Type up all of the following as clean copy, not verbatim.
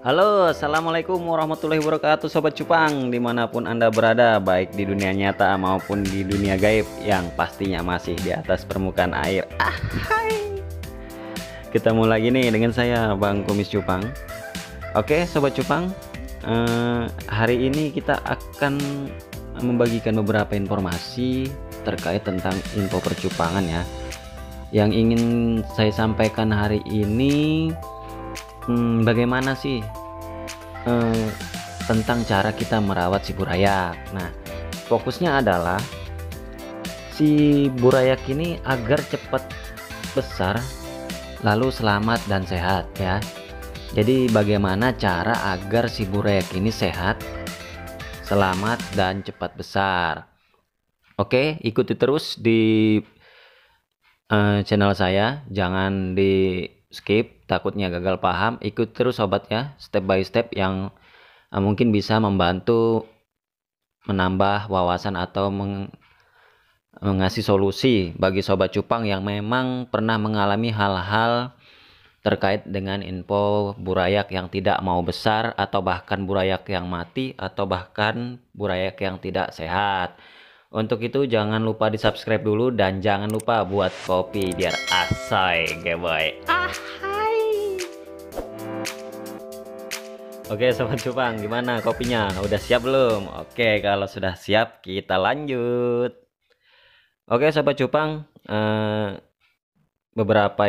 Halo, assalamualaikum warahmatullahi wabarakatuh, Sobat Cupang, dimanapun Anda berada, baik di dunia nyata maupun di dunia gaib yang pastinya masih di atas permukaan air. Hai, ketemu lagi nih dengan saya, Bang Kumis Cupang. Oke, Sobat Cupang, hari ini kita akan membagikan beberapa informasi terkait tentang info percupangan ya. Yang ingin saya sampaikan hari ini, bagaimana sih tentang cara kita merawat si burayak. Nah, fokusnya adalah si burayak ini agar cepat besar, lalu selamat dan sehat ya. Jadi bagaimana cara agar si burayak ini sehat, selamat dan cepat besar? Oke, ikuti terus di channel saya, jangan di skip, takutnya gagal paham. Ikut terus sobat ya, step by step yang mungkin bisa membantu menambah wawasan atau mengasih solusi bagi sobat cupang yang memang pernah mengalami hal-hal terkait dengan info burayak yang tidak mau besar, atau bahkan burayak yang mati, atau bahkan burayak yang tidak sehat. Untuk itu jangan lupa di subscribe dulu dan jangan lupa buat kopi biar asoy boy. Ahai. Oke sobat cupang, gimana kopinya? Udah siap belum? Oke, kalau sudah siap kita lanjut. Oke sobat cupang, beberapa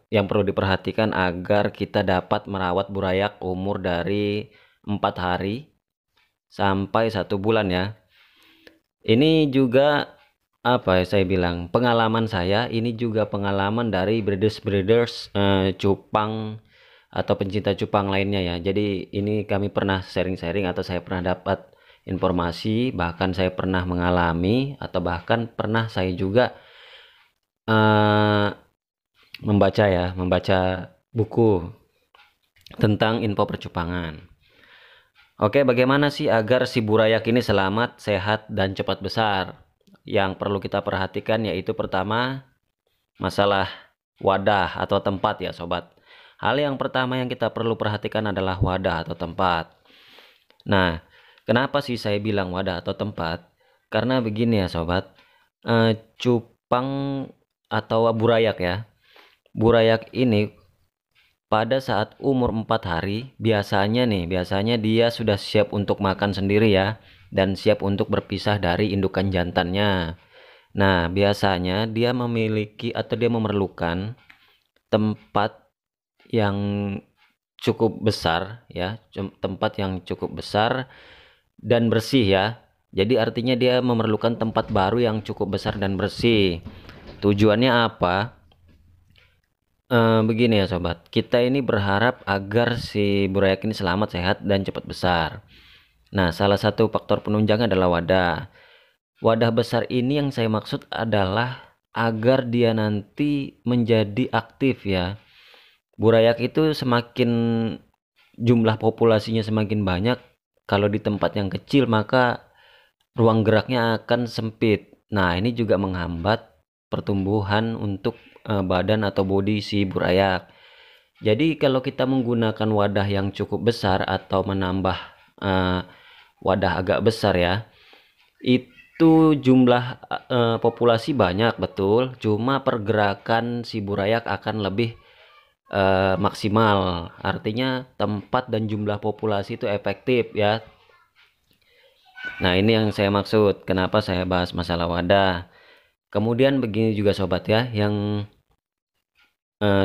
yang perlu diperhatikan agar kita dapat merawat burayak umur dari 4 hari sampai 1 bulan ya. Ini juga saya bilang pengalaman saya, ini juga pengalaman dari breeders cupang atau pencinta cupang lainnya ya. Jadi ini kami pernah sharing-sharing, atau saya pernah dapat informasi, bahkan saya pernah mengalami, atau bahkan pernah saya juga membaca buku tentang info percupangan. Oke, bagaimana sih agar si burayak ini selamat, sehat, dan cepat besar? Yang perlu kita perhatikan yaitu pertama, masalah wadah atau tempat ya sobat. Hal yang pertama yang kita perlu perhatikan adalah wadah atau tempat. Nah, kenapa sih saya bilang wadah atau tempat? Karena begini ya sobat, cupang atau burayak ya, burayak ini pada saat umur 4 hari biasanya dia sudah siap untuk makan sendiri ya, dan siap untuk berpisah dari indukan jantannya. Nah, biasanya dia memiliki atau dia memerlukan tempat yang cukup besar ya, tempat yang cukup besar dan bersih ya. Jadi artinya dia memerlukan tempat baru yang cukup besar dan bersih. Tujuannya apa? Begini ya sobat, kita ini berharap agar si burayak ini selamat, sehat, dan cepat besar. Nah, salah satu faktor penunjang adalah wadah. Wadah besar ini yang saya maksud adalah agar dia nanti menjadi aktif ya. Burayak itu semakin jumlah populasinya semakin banyak, kalau di tempat yang kecil maka ruang geraknya akan sempit. Nah, ini juga menghambat pertumbuhan untuk badan atau bodi si burayak. Jadi kalau kita menggunakan wadah yang cukup besar atau menambah wadah agak besar ya, itu jumlah populasi banyak betul, cuma pergerakan si burayak akan lebih maksimal. Artinya tempat dan jumlah populasi itu efektif ya. Nah, ini yang saya maksud kenapa saya bahas masalah wadah. Kemudian begini juga sobat ya, yang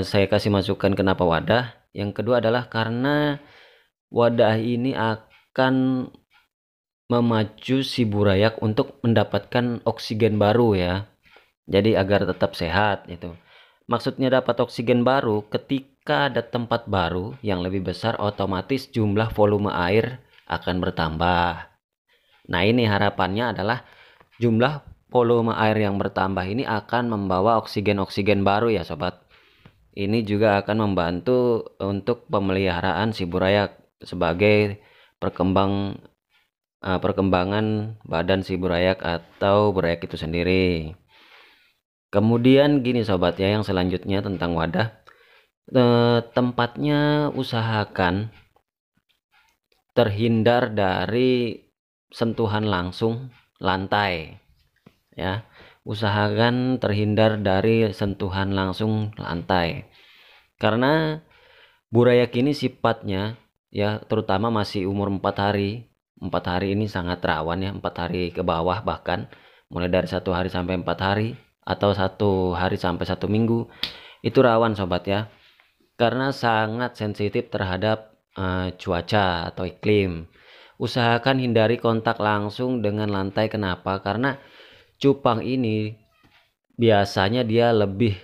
saya kasih masukan kenapa wadah. Yang kedua adalah karena wadah ini akan memacu si burayak untuk mendapatkan oksigen baru ya. Jadi agar tetap sehat itu. Maksudnya dapat oksigen baru, ketika ada tempat baru yang lebih besar, otomatis jumlah volume air akan bertambah. Nah, ini harapannya adalah jumlah volume air yang bertambah ini akan membawa oksigen baru ya sobat. Ini juga akan membantu untuk pemeliharaan si burayak sebagai perkembangan badan si burayak atau burayak itu sendiri. Kemudian gini sobat ya, yang selanjutnya tentang wadah. Tempatnya usahakan terhindar dari sentuhan langsung lantai ya. Usahakan terhindar dari sentuhan langsung lantai. Karena burayak ini sifatnya ya, terutama masih umur 4 hari. 4 hari ini sangat rawan ya, 4 hari ke bawah bahkan, mulai dari 1 hari sampai 4 hari atau 1 hari sampai 1 minggu. Itu rawan sobat ya. Karena sangat sensitif terhadap cuaca atau iklim. Usahakan hindari kontak langsung dengan lantai. Kenapa? Karena cupang ini biasanya dia lebih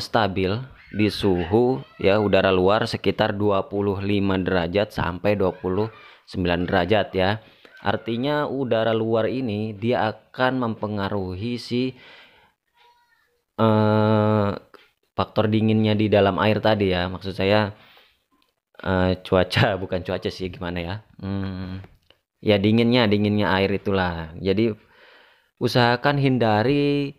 stabil di suhu ya udara luar sekitar 25 derajat sampai 29 derajat ya. Artinya udara luar ini dia akan mempengaruhi si faktor dinginnya di dalam air tadi ya. Maksud saya cuaca bukan cuaca sih, gimana ya, ya dinginnya air itulah. Jadi usahakan hindari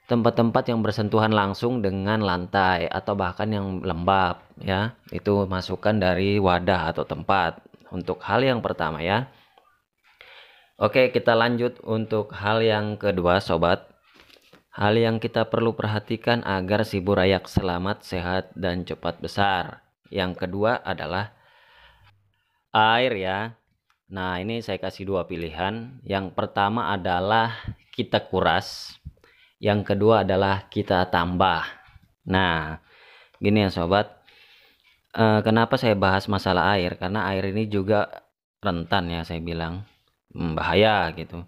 tempat-tempat yang bersentuhan langsung dengan lantai atau bahkan yang lembab ya. Itu masukan dari wadah atau tempat untuk hal yang pertama ya. Oke, kita lanjut untuk hal yang kedua sobat. Hal yang kita perlu perhatikan agar si burayak selamat, sehat, dan cepat besar. Yang kedua adalah air ya. Nah, ini saya kasih 2 pilihan. Yang pertama adalah kita kuras. Yang kedua adalah kita tambah. Nah, gini ya sobat. Kenapa saya bahas masalah air? Karena air ini juga rentan ya, saya bilang bahaya gitu.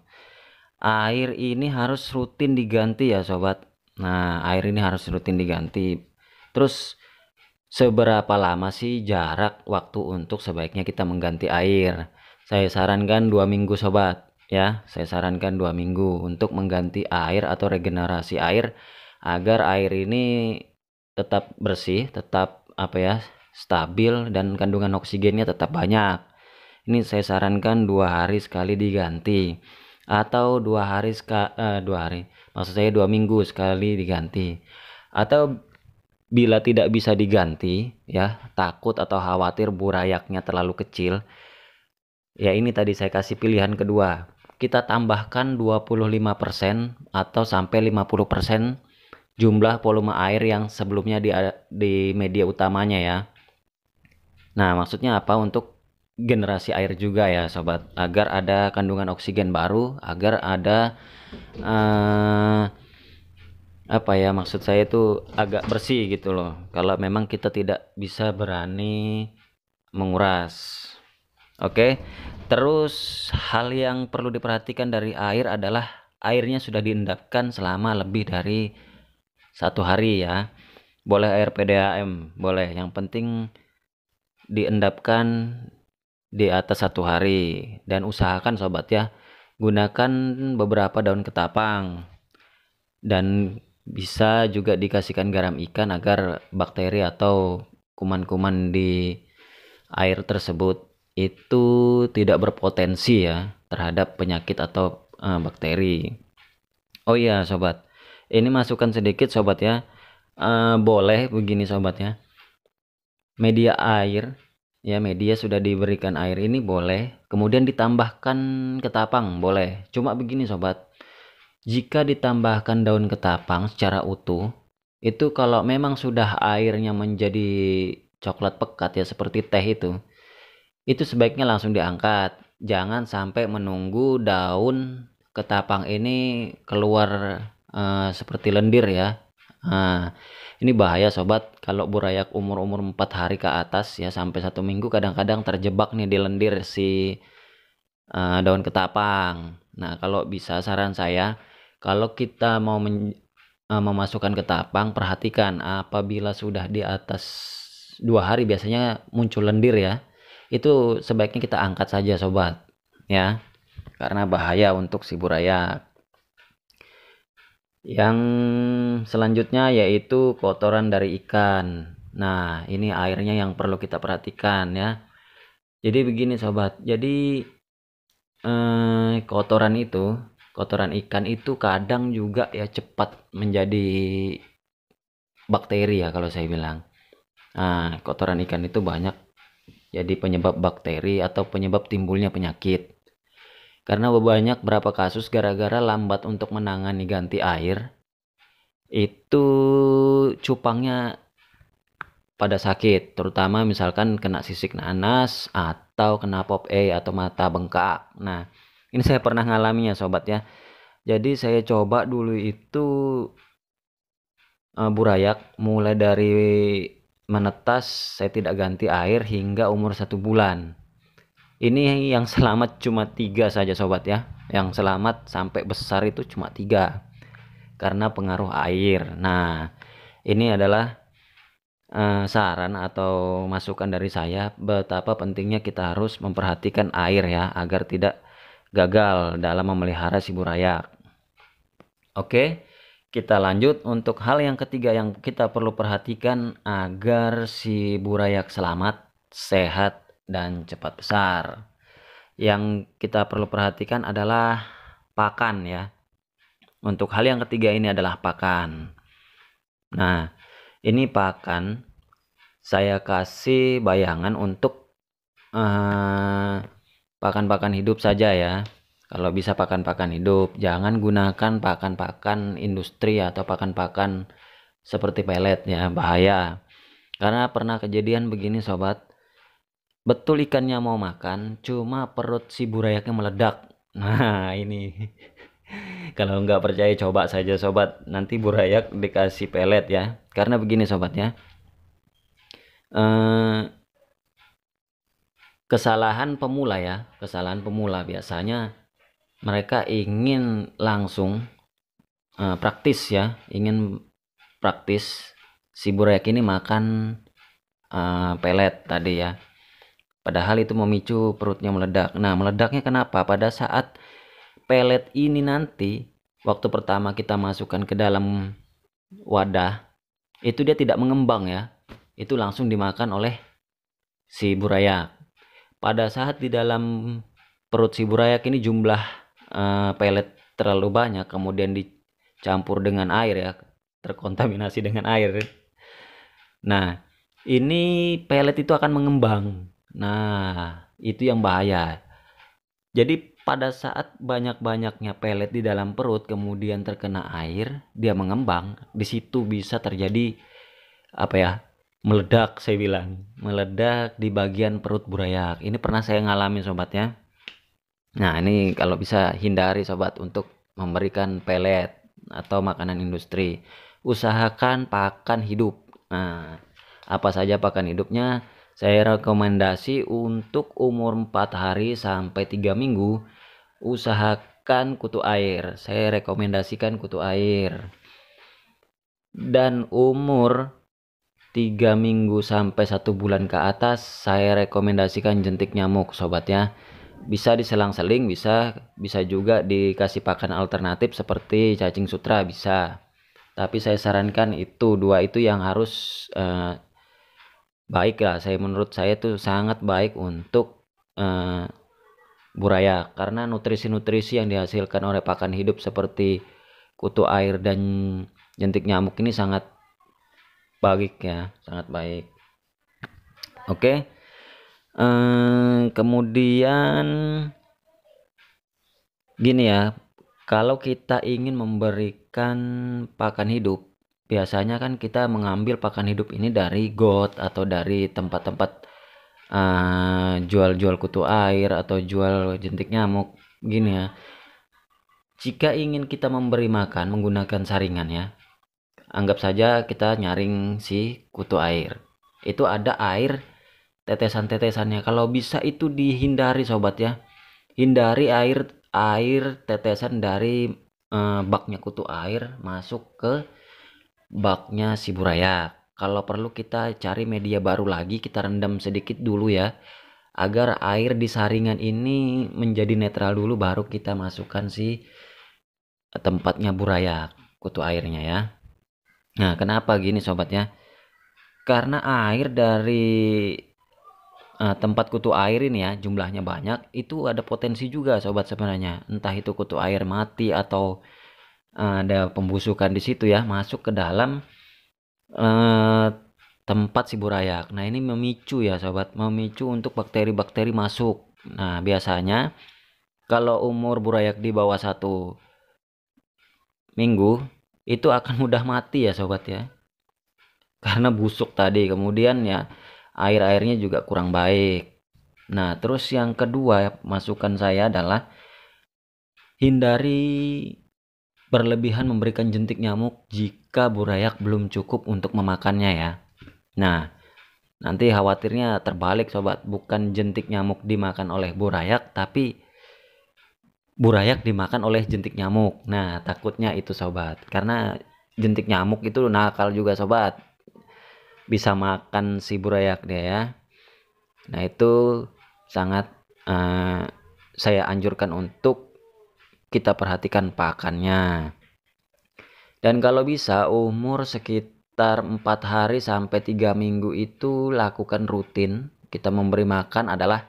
Air ini harus rutin diganti ya sobat. Nah, air ini harus rutin diganti. Terus seberapa lama sih jarak waktu untuk sebaiknya kita mengganti air? Saya sarankan 2 minggu sobat ya. Saya sarankan 2 minggu untuk mengganti air atau regenerasi air agar air ini tetap bersih, tetap apa ya, stabil, dan kandungan oksigennya tetap banyak. Ini saya sarankan 2 hari sekali diganti atau 2 hari 2 hari. Maksud saya 2 minggu sekali diganti. Atau bila tidak bisa diganti ya, takut atau khawatir burayaknya terlalu kecil, ya ini tadi saya kasih pilihan kedua. Kita tambahkan 25% atau sampai 50% jumlah volume air yang sebelumnya di media utamanya ya. Nah, maksudnya apa? Untuk generasi air juga ya sobat, agar ada kandungan oksigen baru, agar ada apa ya, maksud saya itu agak bersih gitu loh, kalau memang kita tidak bisa berani menguras. Oke, terus hal yang perlu diperhatikan dari air adalah airnya sudah diendapkan selama lebih dari 1 hari ya. Boleh air PDAM, boleh, yang penting diendapkan di atas 1 hari. Dan usahakan sobat ya, gunakan beberapa daun ketapang, dan bisa juga dikasihkan garam ikan agar bakteri atau kuman-kuman di air tersebut itu tidak berpotensi ya terhadap penyakit atau bakteri. Oh iya sobat, ini masukan sedikit sobat ya. Boleh begini sobat ya, media air ya, media sudah diberikan air ini boleh kemudian ditambahkan ketapang, boleh. Cuma begini sobat, jika ditambahkan daun ketapang secara utuh, itu kalau memang sudah airnya menjadi coklat pekat ya seperti teh itu sebaiknya langsung diangkat. Jangan sampai menunggu daun ketapang ini keluar seperti lendir ya. Nah, ini bahaya sobat, kalau burayak umur 4 hari ke atas ya sampai 1 minggu kadang-kadang terjebak nih di lendir si daun ketapang. Nah, kalau bisa saran saya, kalau kita mau memasukkan ketapang, perhatikan apabila sudah di atas 2 hari biasanya muncul lendir ya. Itu sebaiknya kita angkat saja sobat ya. Karena bahaya untuk si burayak. Yang selanjutnya yaitu kotoran dari ikan. Nah, ini airnya yang perlu kita perhatikan ya. Jadi begini sobat. Jadi kotoran ikan itu kadang juga ya cepat menjadi bakteri ya kalau saya bilang. Nah, kotoran ikan itu banyak jadi penyebab bakteri atau penyebab timbulnya penyakit. Karena banyak berapa kasus gara-gara lambat untuk menangani ganti air, itu cupangnya pada sakit, terutama misalkan kena sisik nanas atau kena pop atau mata bengkak. Nah, ini saya pernah ngalaminya sobat ya. Jadi saya coba dulu itu burayak mulai dari menetas, saya tidak ganti air hingga umur 1 bulan. Ini yang selamat cuma 3 saja sobat ya. Yang selamat sampai besar itu cuma 3 karena pengaruh air. Nah, ini adalah saran atau masukan dari saya betapa pentingnya kita harus memperhatikan air ya agar tidak gagal dalam memelihara si burayak. Oke, kita lanjut untuk hal yang ketiga yang kita perlu perhatikan agar si burayak selamat, sehat, dan cepat besar. Yang kita perlu perhatikan adalah pakan ya. Untuk hal yang ketiga ini adalah pakan. Nah, ini pakan saya kasih bayangan untuk pakan-pakan hidup saja ya. Kalau bisa pakan-pakan hidup, jangan gunakan pakan-pakan industri atau pakan-pakan seperti pelet ya, bahaya. Karena pernah kejadian begini sobat, betul ikannya mau makan, cuma perut si burayaknya meledak. Nah ini kalau nggak percaya coba saja sobat, nanti burayak dikasih pelet ya. Karena begini sobat ya, kesalahan pemula ya, kesalahan pemula biasanya mereka ingin langsung praktis ya, ingin praktis si burayak ini makan pelet tadi ya, padahal itu memicu perutnya meledak. Nah, meledaknya kenapa? Pada saat pelet ini nanti waktu pertama kita masukkan ke dalam wadah, itu dia tidak mengembang ya, itu langsung dimakan oleh si burayak. Pada saat di dalam perut si burayak ini jumlah pelet terlalu banyak, kemudian dicampur dengan air ya, terkontaminasi dengan air. Nah, ini pelet itu akan mengembang. Nah, itu yang bahaya. Jadi pada saat banyak-banyaknya pelet di dalam perut kemudian terkena air, dia mengembang, di situ bisa terjadi apa ya? Meledak, saya bilang. Meledak di bagian perut burayak. Ini pernah saya ngalamin sobat ya. Nah, ini kalau bisa hindari sobat untuk memberikan pelet atau makanan industri. Usahakan pakan hidup. Nah, apa saja pakan hidupnya? Saya rekomendasi untuk umur 4 hari sampai 3 minggu, usahakan kutu air. Saya rekomendasikan kutu air. Dan umur 3 minggu sampai 1 bulan ke atas, saya rekomendasikan jentik nyamuk sobat ya. Bisa diselang-seling, bisa juga dikasih pakan alternatif seperti cacing sutra bisa. Tapi saya sarankan itu dua itu yang harus baik lah. Menurut saya itu sangat baik untuk burayak karena nutrisi-nutrisi yang dihasilkan oleh pakan hidup seperti kutu air dan jentik nyamuk ini sangat baik ya, sangat baik. Oke. Kemudian gini ya, kalau kita ingin memberikan pakan hidup, biasanya kan kita mengambil pakan hidup ini dari got atau dari tempat-tempat jual-jual kutu air atau jual jentik nyamuk gini ya. Jika ingin kita memberi makan menggunakan saringan ya, anggap saja kita nyaring si kutu air, itu ada air tetesan-tetesannya. Kalau bisa itu dihindari sobat ya, hindari air tetesan dari baknya kutu air masuk ke baknya si burayak. Kalau perlu kita cari media baru lagi, kita rendam sedikit dulu ya, agar air di saringan ini menjadi netral dulu, baru kita masukkan si tempatnya burayak, kutu airnya ya. Nah, kenapa gini sobat ya? Karena air dari tempat kutu air ini ya jumlahnya banyak, itu ada potensi juga sobat sebenarnya, entah itu kutu air mati atau ada pembusukan di situ ya, masuk ke dalam tempat si burayak. Nah, ini memicu ya sobat, memicu untuk bakteri-bakteri masuk. Nah, biasanya kalau umur burayak di bawah 1 minggu itu akan mudah mati ya sobat ya, karena busuk tadi. Kemudian ya air-airnya juga kurang baik. Nah, terus yang kedua masukan saya adalah hindari berlebihan memberikan jentik nyamuk jika burayak belum cukup untuk memakannya ya. Nah, nanti khawatirnya terbalik sobat, bukan jentik nyamuk dimakan oleh burayak, tapi burayak dimakan oleh jentik nyamuk. Nah, takutnya itu sobat, karena jentik nyamuk itu nakal juga sobat, bisa makan si burayak dia ya. Nah, itu sangat saya anjurkan untuk kita perhatikan pakannya. Dan kalau bisa umur sekitar 4 hari sampai 3 minggu itu lakukan rutin. Kita memberi makan adalah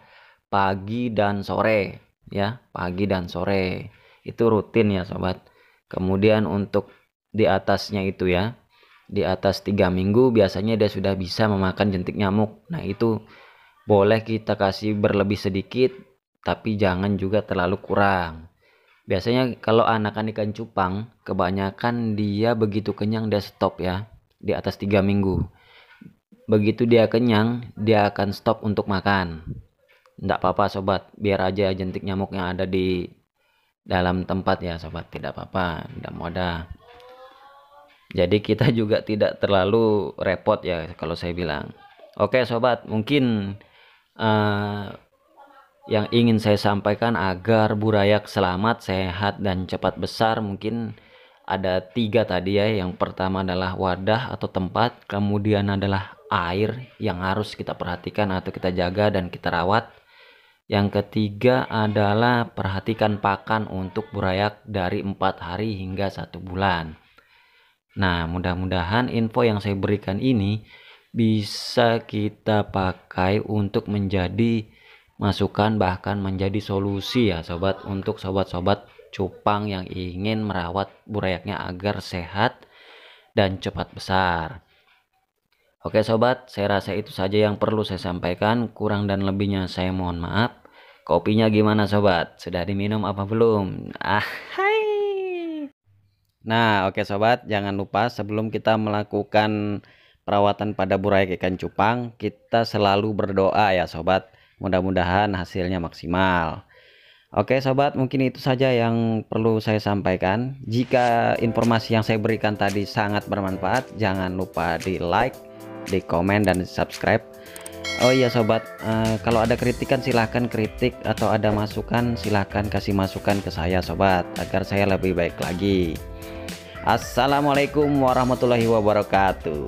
pagi dan sore ya, pagi dan sore itu rutin ya sobat. Kemudian untuk di atasnya itu ya, di atas 3 minggu biasanya dia sudah bisa memakan jentik nyamuk. Nah, itu boleh kita kasih berlebih sedikit, tapi jangan juga terlalu kurang. Biasanya kalau anakan ikan cupang kebanyakan dia begitu kenyang dia stop ya di atas 3 minggu. Begitu dia kenyang dia akan stop untuk makan. Tidak apa-apa sobat, biar aja jentik nyamuk yang ada di dalam tempat ya sobat, tidak apa-apa, tidak mudah. Jadi kita juga tidak terlalu repot ya kalau saya bilang. Oke sobat, mungkin yang ingin saya sampaikan agar burayak selamat, sehat, dan cepat besar mungkin ada 3 tadi ya. Yang pertama adalah wadah atau tempat, kemudian adalah air yang harus kita perhatikan atau kita jaga dan kita rawat. Yang ketiga adalah perhatikan pakan untuk burayak dari 4 hari hingga 1 bulan. Nah, mudah-mudahan info yang saya berikan ini bisa kita pakai untuk menjadi masukan, bahkan menjadi solusi ya sobat, untuk sobat-sobat cupang yang ingin merawat burayaknya agar sehat dan cepat besar. Oke sobat, saya rasa itu saja yang perlu saya sampaikan. Kurang dan lebihnya saya mohon maaf. Kopinya gimana sobat? Sudah diminum apa belum? Hai. Nah, oke sobat, jangan lupa sebelum kita melakukan perawatan pada burayak ikan cupang, kita selalu berdoa ya sobat. Mudah-mudahan hasilnya maksimal. Oke sobat, mungkin itu saja yang perlu saya sampaikan. Jika informasi yang saya berikan tadi sangat bermanfaat, jangan lupa di like, di komen, dan di subscribe. Oh iya sobat, kalau ada kritikan silahkan kritik, atau ada masukan silahkan kasih masukan ke saya sobat, agar saya lebih baik lagi. Assalamualaikum warahmatullahi wabarakatuh.